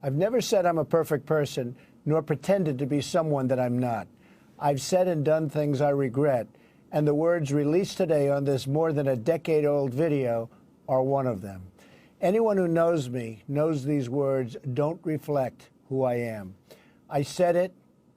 I've never said I'm a perfect person, nor pretended to be someone that I'm not. I've said and done things I regret, and the words released today on this more than a decade-old video are one of them. Anyone who knows me knows these words don't reflect who I am. I said it,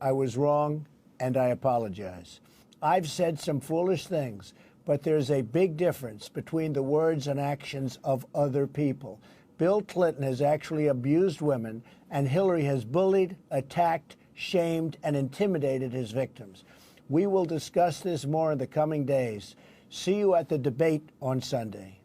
I was wrong, and I apologize. I've said some foolish things, but there's a big difference between the words and actions of other people. Bill Clinton has actually abused women, and Hillary has bullied, attacked, shamed, and intimidated his victims. We will discuss this more in the coming days. See you at the debate on Sunday.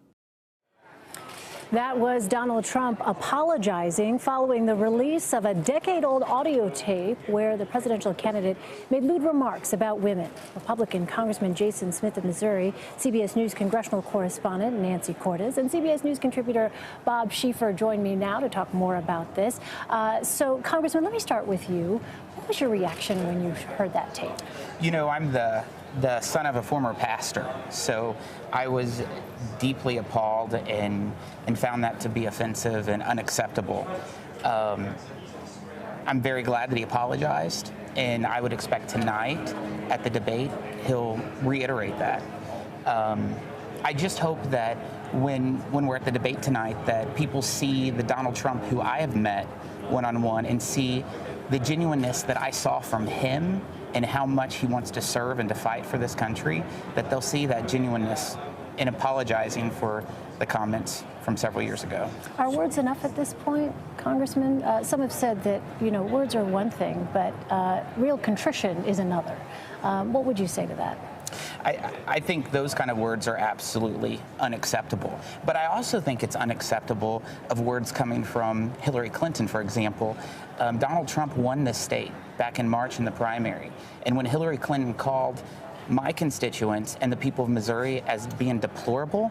That was Donald Trump apologizing following the release of a decade-old audio tape where the presidential candidate made lewd remarks about women. Republican Congressman Jason Smith of Missouri, CBS News congressional correspondent Nancy Cortez, and CBS News contributor Bob Schieffer join me now to talk more about this. So, Congressman, let me start with you. What was your reaction when you heard that tape? You know, I'm the son of a former pastor, so I was deeply appalled and found that to be offensive and unacceptable. I'm very glad that he apologized, and I would expect tonight at the debate he'll reiterate that. I just hope that when we're at the debate tonight that people see the Donald Trump who I have met one-on-one and see the genuineness that I saw from him and how much he wants to serve and to fight for this country, that they'll see that genuineness in apologizing for the comments from several years ago. Are words enough at this point, Congressman? Some have said that, you know, words are one thing, but real contrition is another. What would you say to that? I think those kind of words are absolutely unacceptable. But I also think it's unacceptable of words coming from Hillary Clinton, for example. Donald Trump won this state back in March in the primary. And when Hillary Clinton called my constituents and the people of Missouri as being deplorable,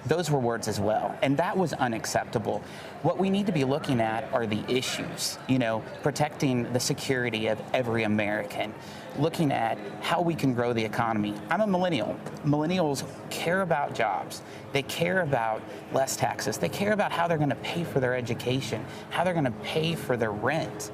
those were words as well. And that was unacceptable. What we need to be looking at are the issues, you know, protecting the security of every American, looking at how we can grow the economy. I'm a millennial. Millennials care about jobs. They care about less taxes. They care about how they're going to pay for their education, how they're going to pay for their rent.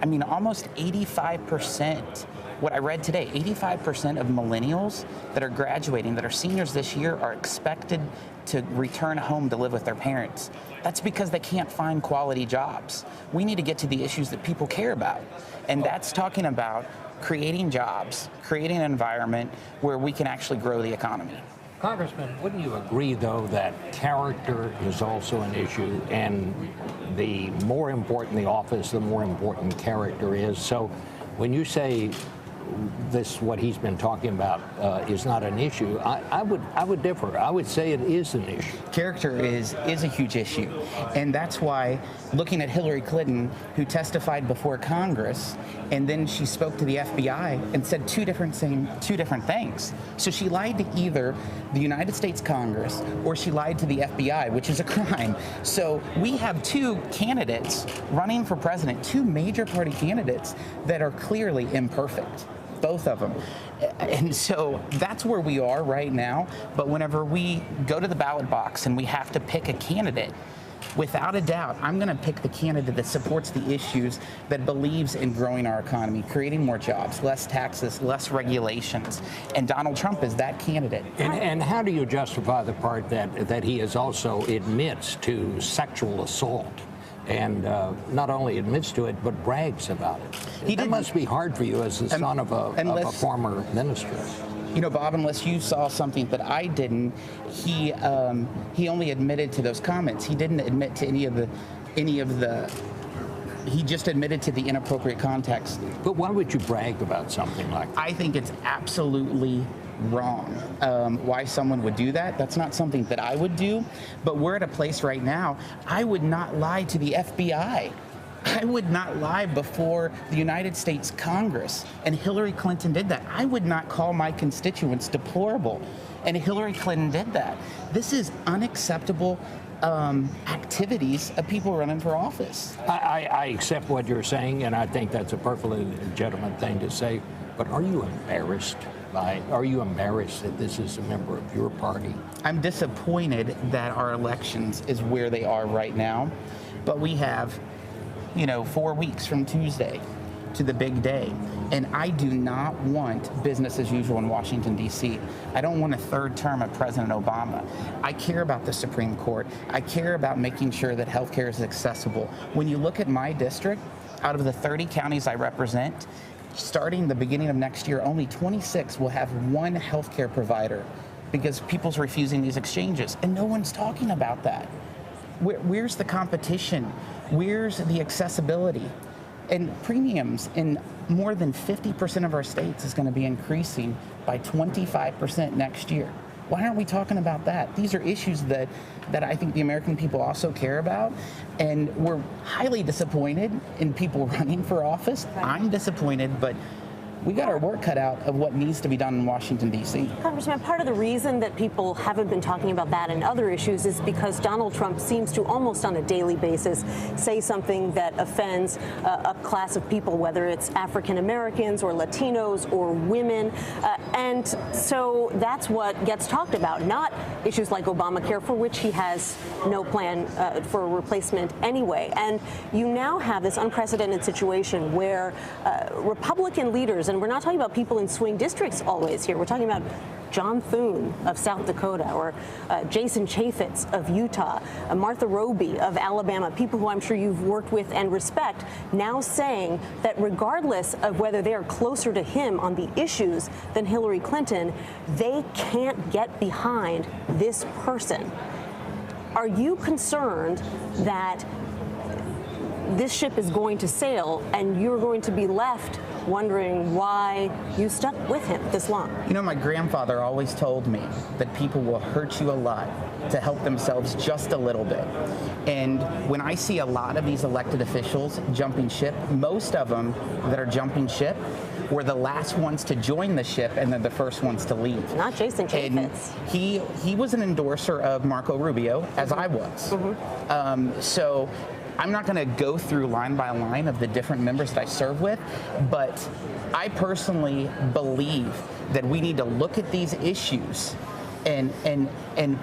I mean, almost 85%. What I read today, 85% of millennials that are graduating, that are seniors this year, are expected to return home to live with their parents. That's because they can't find quality jobs. We need to get to the issues that people care about. And that's talking about creating jobs, creating an environment where we can actually grow the economy. Congressman, wouldn't you agree, though, that character is also an issue, and the more important the office, the more important character is? So when you say what he's been talking about is not an issue, I would differ. I would say it is an issue. Character is a huge issue, and that's why looking at Hillary Clinton, who testified before Congress, and then she spoke to the FBI and said two different things. So she lied to either the United States Congress or she lied to the FBI, which is a crime. So we have two candidates running for president, two major party candidates that are clearly imperfect. Both of them. And so that's where we are right now. But whenever we go to the ballot box and we have to pick a candidate, without a doubt, I'm going to pick the candidate that supports the issues, that believes in growing our economy, creating more jobs, less taxes, less regulations. And Donald Trump is that candidate. And how do you justify the part that he is also admits to sexual assault? And not only admits to it, but brags about it. That must be hard for you as the son of a former minister. You know, Bob, unless you saw something that I didn't, he only admitted to those comments. He didn't admit to any of the. He just admitted to the inappropriate context. But why would you brag about something like that? I think it's absolutely wrong. Why someone would do that, that's not something that I would do. But we're at a place right now, I would not lie to the FBI. I would not lie before the United States Congress. And Hillary Clinton did that. I would not call my constituents deplorable. And Hillary Clinton did that. This is unacceptable activities of people running for office. I accept what you're saying, and I think that's a perfectly legitimate thing to say. But are you embarrassed that this is a member of your party? I'm disappointed that our elections is where they are right now. But we have 4 weeks from Tuesday to the big day. And I do not want business as usual in Washington, D.C. I don't want a third term of President Obama. I care about the Supreme Court. I care about making sure that health care is accessible. When you look at my district, out of the 30 counties I represent, starting the beginning of next year, only 26 will have one health care provider because people's refusing these exchanges. And no one's talking about that. Where's the competition? Where's the accessibility? And premiums in more than 50% of our states is going to be increasing by 25% next year. Why aren't we talking about that? These are issues that I think the American people also care about. And we're highly disappointed in people running for office. Right. I'm disappointed, but we got our work cut out of what needs to be done in Washington, D.C. Congressman, part of the reason that people haven't been talking about that and other issues is because Donald Trump seems to almost on a daily basis say something that offends a class of people, whether it's African Americans or Latinos or women. And so that's what gets talked about, not issues like Obamacare, for which he has no plan for a replacement anyway. And you now have this unprecedented situation where Republican leaders, and we're not talking about people in swing districts always here. We're talking about John Thune of South Dakota, or Jason Chaffetz of Utah, Martha Roby of Alabama, people who I'm sure you've worked with and respect, now saying that regardless of whether they are closer to him on the issues than Hillary Clinton, they can't get behind this person. Are you concerned that this ship is going to sail and you're going to be left wondering why you stuck with him this long? My grandfather always told me that people will hurt you a lot to help themselves just a little bit. And when I see a lot of these elected officials jumping ship, most of them that are jumping ship were the last ones to join the ship and then the first ones to leave. Not Jason Chaffetz. And he was an endorser of Marco Rubio, as I was. So I'm not going to go through line by line of the different members that I serve with, but I personally believe that we need to look at these issues and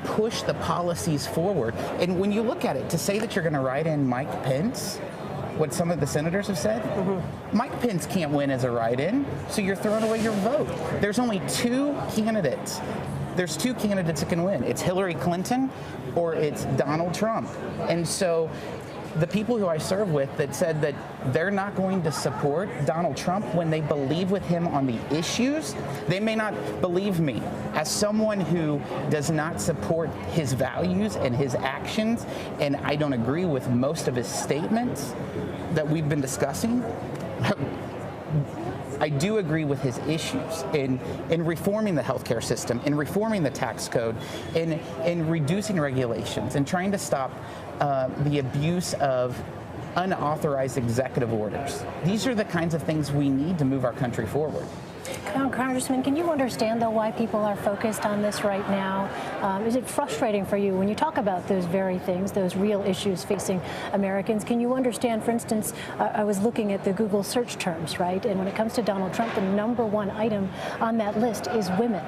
push the policies forward. And when you look at it, to say that you're going to write in Mike Pence, what some of the senators have said, Mike Pence can't win as a write-in, so you're throwing away your vote. There's only two candidates. There's two candidates that can win. It's Hillary Clinton or it's Donald Trump. And so the people who I serve with that said that they're not going to support Donald Trump when they believe with him on the issues, they may not believe me. As someone who does not support his values and his actions, and I don't agree with most of his statements that we've been discussing, I do agree with his issues in reforming the healthcare system, in reforming the tax code, in reducing regulations, and trying to stop the abuse of unauthorized executive orders. These are the kinds of things we need to move our country forward. Congressman, can you understand, though, why people are focused on this right now? Is it frustrating for you when you talk about those very things, those real issues facing Americans? Can you understand, for instance, I was looking at the Google search terms, right? And when it comes to Donald Trump, the #1 item on that list is women.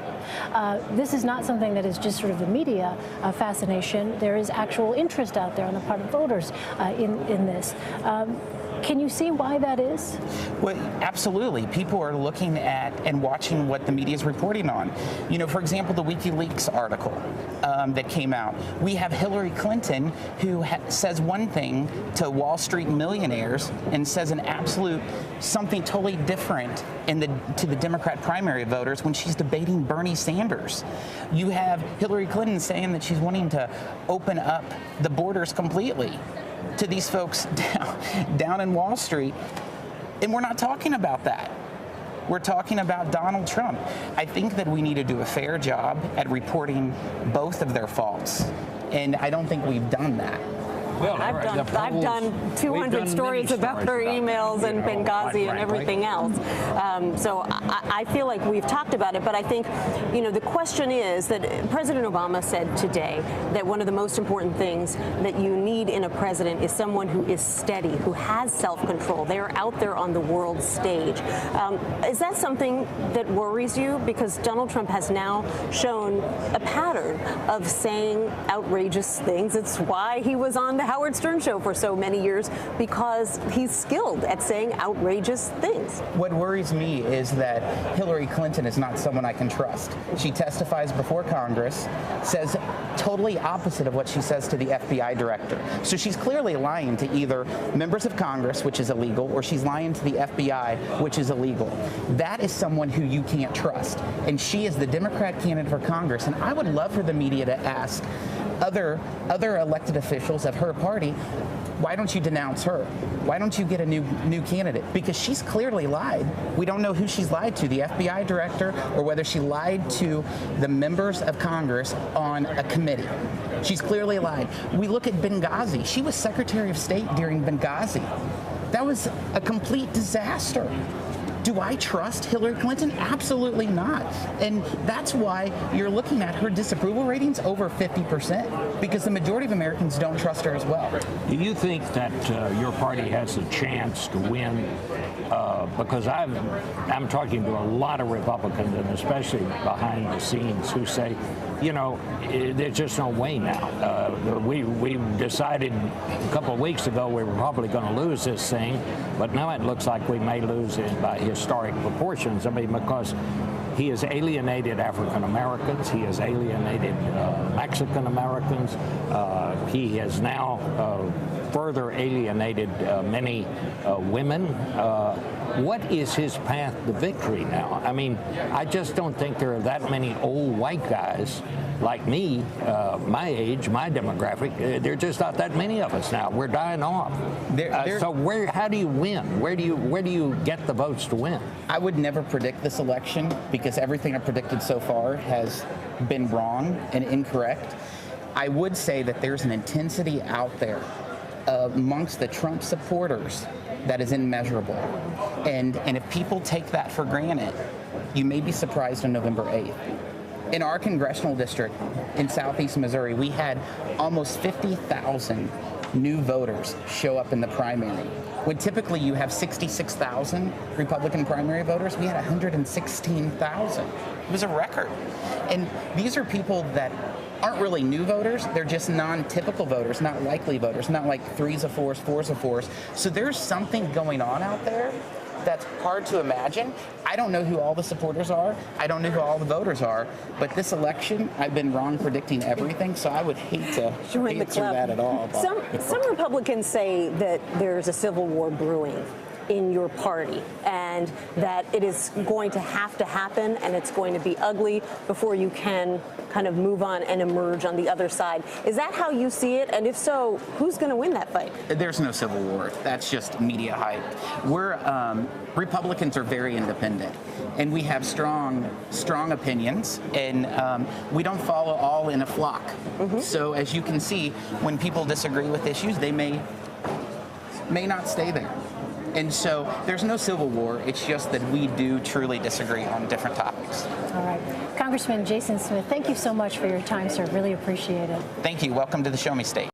This is not something that is just sort of the media fascination. There is actual interest out there on the part of voters in this. Can you see why that is? Well, absolutely. People are looking at and watching what the media is reporting on. For example, the WikiLeaks article that came out. We have Hillary Clinton who says one thing to Wall Street millionaires and says an absolute something totally different to the Democrat primary voters when she's debating Bernie Sanders. You have Hillary Clinton saying that she's wanting to open up the borders completely to these folks down in Wall Street, and we're not talking about that. We're talking about Donald Trump. I think that we need to do a fair job at reporting both of their faults, and I don't think we've done that. Well, I've done 200 stories about her emails and Benghazi and everything else. So I feel like we've talked about it, but I think, the question is that President Obama said today that one of the most important things that you need in a president is someone who is steady, who has self-control. They are out there on the world stage. Is that something that worries you? Because Donald Trump has now shown a pattern of saying outrageous things. It's why he was on the Howard Stern show for so many years because he's skilled at saying outrageous things. What worries me is that Hillary Clinton is not someone I can trust. She testifies before Congress, says totally opposite of what she says to the FBI director. So she's clearly lying to either members of Congress, which is illegal, or she's lying to the FBI, which is illegal. That is someone who you can't trust. And she is the Democrat candidate for Congress. And I would love for the media to ask other elected officials of her party, why don't you denounce her? Why don't you get a new candidate? Because she's clearly lied. We don't know who she's lied to, the FBI director, or whether she lied to the members of Congress on a committee. She's clearly lied. We look at Benghazi. She was Secretary of State during Benghazi. That was a complete disaster. Do I trust Hillary Clinton? Absolutely not. And that's why you're looking at her disapproval ratings over 50%, because the majority of Americans don't trust her as well. Do you think that your party has a chance to win? Because I'm talking to a lot of Republicans, and especially behind the scenes, who say, you know, there's just no way now. We decided a couple of weeks ago we were probably going to lose this thing, but now it looks like we may lose it by historic proportions. I mean, because he has alienated African Americans, he has alienated Mexican Americans, he has now further alienated many women. What is his path to victory now? I mean, I just don't think there are that many old white guys like me, my age, my demographic. There are just not that many of us now. We're dying off. So how do you win? Where do you get the votes to win? I would never predict this election because everything I've predicted so far has been wrong and incorrect. I would say that there's an intensity out there amongst the Trump supporters that is immeasurable. And if people take that for granted, you may be surprised on November 8th. In our congressional district in southeast Missouri, we had almost 50,000 new voters show up in the primary. When typically you have 66,000 Republican primary voters, we had 116,000. It was a record. And these are people that aren't really new voters, they're just non-typical voters, not likely voters, not like 3s of 4s, 4s of 4s. So there's something going on out there that's hard to imagine. I don't know who all the supporters are. I don't know who all the voters are. But this election, I've been wrong predicting everything, so I would hate to answer that at all. Some Republicans say that there's a civil war brewing in your party and that it is going to have to happen and it's going to be ugly before you can kind of move on and emerge on the other side. Is that how you see it? And if so, who's going to win that fight? There's no civil war. That's just media hype. Republicans are very independent and we have strong opinions, and we don't follow all in a flock. Mm-hmm. So as you can see, when people disagree with issues, they may not stay there. And so there's no civil war. It's just that we do truly disagree on different topics. All right. Congressman Jason Smith, thank you so much for your time, sir. Really appreciate it. Thank you. Welcome to the Show Me State.